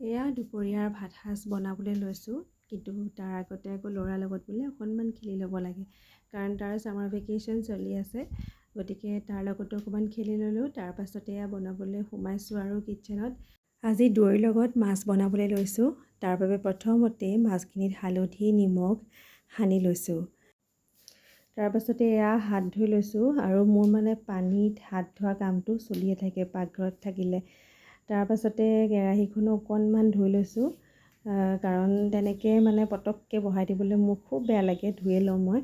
এয়া দুপৰীয়াৰ ভাত সাজ বনাবলৈ লৈছোঁ, কিন্তু তাৰ আগতে আকৌ ল'ৰাৰ লগত বোলে অকণমান খেলি ল'ব লাগে, কাৰণ তাৰ ছামাৰ ভেকেশ্যন চলি আছে। গতিকে তাৰ লগতো অকণমান খেলি ল'লোঁ। তাৰ পাছতে এয়া বনাবলৈ সোমাইছোঁ আৰু কিটচেনত। আজি দৈৰ লগত মাছ বনাবলৈ লৈছোঁ। তাৰ বাবে প্ৰথমতে মাছখিনিত হালধি নিমখ সানি লৈছোঁ। তাৰ পাছতে এয়া হাত ধুই লৈছোঁ, আৰু মোৰ পানীত হাত ধোৱা কামটো চলিয়ে থাকে পাকঘৰত থাকিলে। তাৰ পাছতে কেৰাহীখনো অকণমান ধুই লৈছোঁ, কাৰণ তেনেকৈ পটককৈ বহাই দিবলৈ মোৰ খুব বেয়া লাগে, ধুয়ে লওঁ মই।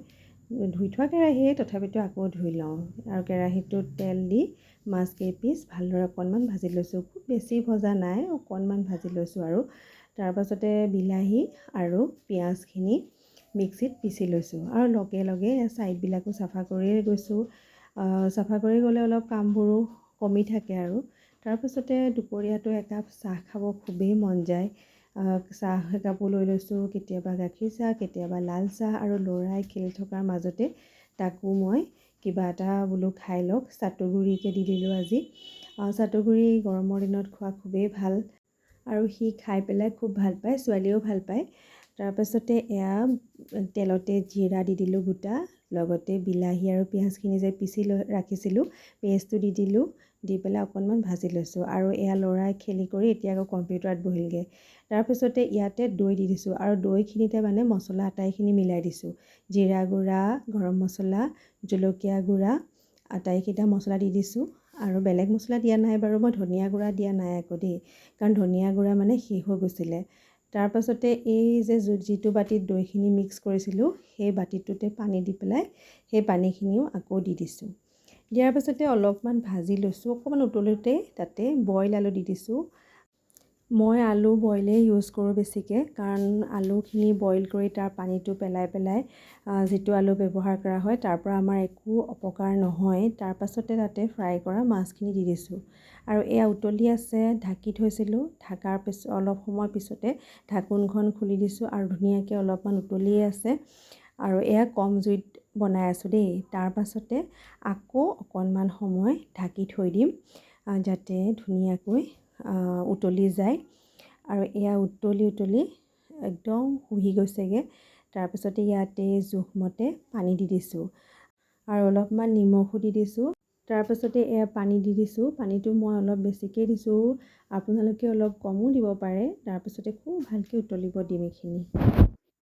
ধুই থোৱা কেৰাহীয়ে তথাপিতো আকৌ ধুই লওঁ। আৰু কেৰাহীটোত তেল দি মাছ কেইপিচ ভালদৰে অকণমান ভাজি লৈছোঁ। খুব বেছি ভজা নাই, অকণমান ভাজি লৈছোঁ। আৰু তাৰ পাছতে বিলাহী আৰু পিঁয়াজখিনি মিক্সিত পিচি লৈছোঁ, আৰু লগে লগে ছাইডবিলাকো চাফা কৰিয়ে গৈছোঁ। চাফা কৰি গ'লে অলপ কামবোৰো কমি থাকে। আৰু তাৰপাছতে দুপৰীয়াটো একাপ চাহ খাব খুবেই মন যায়। চাহ একাপো লৈ লৈছোঁ, কেতিয়াবা গাখীৰ চাহ, কেতিয়াবা লাল চাহ। আৰু ল'ৰাই খেলি থকাৰ মাজতে তাকো মই কিবা এটা বোলো খাই লওক, চাটুগুৰিকে দি দিলোঁ আজি। চাটুগুৰি গৰমৰ দিনত খোৱা খুবেই ভাল, আৰু সি খাই পেলাই খুব ভাল পায়, ছোৱালীয়েও ভাল পায়। তাৰপাছতে এয়া তেলতে জিৰা দি দিলোঁ গোটা, লগতে বিলাহী আৰু পিঁয়াজখিনি যে পিচি ৰাখিছিলোঁ পেষ্টটো দি দিলোঁ। দি পেলাই অকণমান ভাজি লৈছোঁ, আৰু এয়া ল'ৰাই খেলি কৰি এতিয়া আকৌ কম্পিউটাৰত বহিলগৈ। তাৰপিছতে ইয়াতে দৈ দি দিছোঁ, আৰু দৈখিনিতে মছলা আটাইখিনি মিলাই দিছোঁ। জিৰা গুড়া, গৰম মছলা, জলকীয়া গুড়া, আটাইকেইটা মছলা দি দিছোঁ। আৰু বেলেগ মছলা দিয়া নাই বাৰু, মই ধনিয়া গুড়া দিয়া নাই আকৌ দেই, কাৰণ ধনিয়া গুড়া শেষ হৈ গৈছিলে। তাৰপাছতে এই যে যিটো বাতিত দৈখিনি মিক্স কৰিছিলোঁ, সেই বাতিটোতে পানী দি পেলাই সেই পানীখিনিও আকৌ দি দিছোঁ। দিয়াৰ পাছতে অলপমান ভাজি লৈছোঁ, অকণমান উতলোতে তাতে বইল আলু দি দিছোঁ। মই আলু বইলেই ইউজ কৰোঁ বেছিকৈ, কাৰণ আলুখিনি বইল কৰি তাৰ পানীটো পেলাই পেলাই যিটো আলু ব্যৱহাৰ কৰা হয় তাৰ পৰা আমাৰ একো অপকাৰ নহয়। তাৰ পাছতে তাতে ফ্ৰাই কৰা মাছখিনি দি দিছোঁ, আৰু এয়া উতলি আছে। ঢাকি থৈছিলোঁ, ঢাকাৰ পিছত অলপ সময় পিছতে ঢাকোনখন খুলি দিছোঁ, আৰু ধুনীয়াকৈ অলপমান উতলিয়ে আছে। আৰু এয়া কম জুইত বনাই আছোঁ দেই। তাৰ পাছতে আকৌ অকণমান সময় ঢাকি থৈ দিম, যাতে ধুনীয়াকৈ উতলি যায়। আৰু এয়া উতলি উতলি একদম শুহি গৈছেগৈ। তাৰপিছতে ইয়াতে জোখমতে পানী দি দিছোঁ, আৰু অলপমান নিমখো দি দিছোঁ। তাৰপাছতে এয়া পানী দি দিছোঁ, পানীটো মই অলপ বেছিকৈ দিছোঁ, আপোনালোকে অলপ কমো দিব পাৰে। তাৰপিছতে খুব ভালকৈ উতলিব দিম এইখিনি।